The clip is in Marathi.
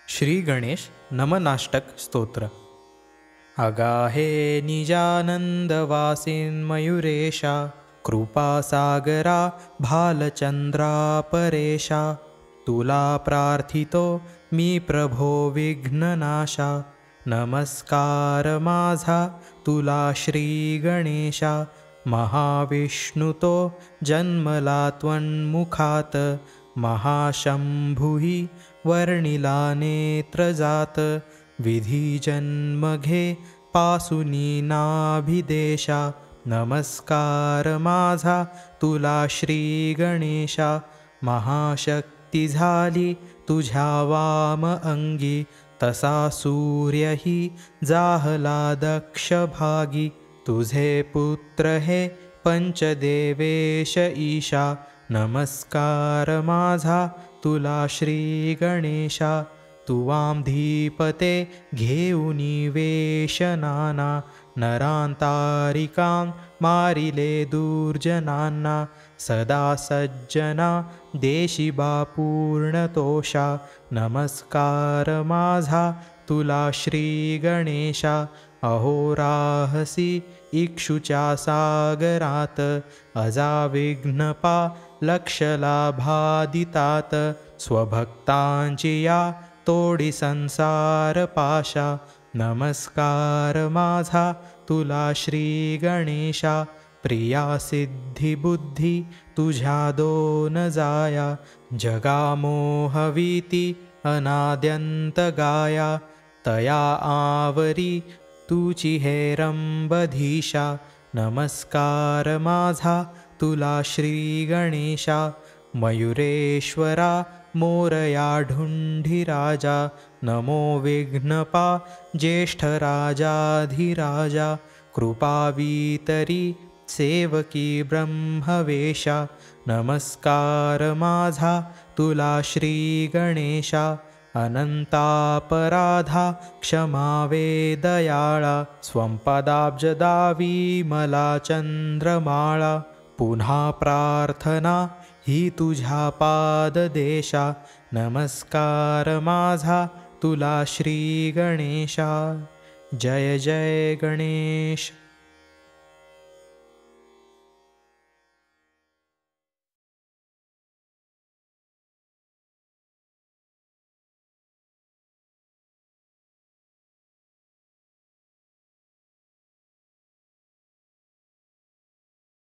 श्री गणेश नमनाष्टक स्तोत्र. अगाहे निजानंदवासीन मयुरेशा, कृपासागरा भालचंद्रा परेशा. तुला प्रार्थितो मी प्रभो विघ्ननाशा, नमस्कार माझा तुला श्री गणेशा. महाविष्णुतो जन्मला त्वन्मुखात, महाशंभुहि वर्णिला नेत्रजात. विधी जन्म घे पासुनी नाभिदेशा, नमस्कार माझा तुला श्री गणेशा. महाशक्ती झाली तुझ्या वाम अंगी, तसा सूर्यही जाहला दक्ष भागी. तुझे पुत्र हे पंचदेवेश ईशा, नमस्कार माझा तुला श्री गणेशा. तुवाम धीपते घेऊनी वेश नाना, नरांतारिकां मारिले दुर्जनांना. सदा सज्जना देशिबा पूर्णतोषा, नमस्कार माझा तुला श्री गणेशा. अहोराहसी इक्षुच्या सागरात, अजाविघ्नपा लक्षलाभादितात. स्वभक्तांची या तोडी संसार पाशा, नमस्कार माझा तुला श्री गणेशा. प्रिया सिद्धी बुद्धी तुझ्या दोन जाया, जगामोहवीती अनाद्यंत गाया. तया आवरी तुची हेरंबधीशा, नमस्कार माझा तुला श्री गणेशा. मयुरेश्वरा मोरया ढुंढिराजा, नमो विघ्नपा ज्येष्ठराजाधिराजा. कृपावितरी सेवकी ब्रह्मवेशा, नमस्कार माझा तुला श्री गणेशा. अनंतापराधा क्षमावे दयाळा, स्वंपदाब्जदावी मला चंद्रमाळा. पुन्हा प्रार्थना ही तुझ्या पाददेशा, नमस्कार माझा तुला श्री गणेशा. जय जय गणेश.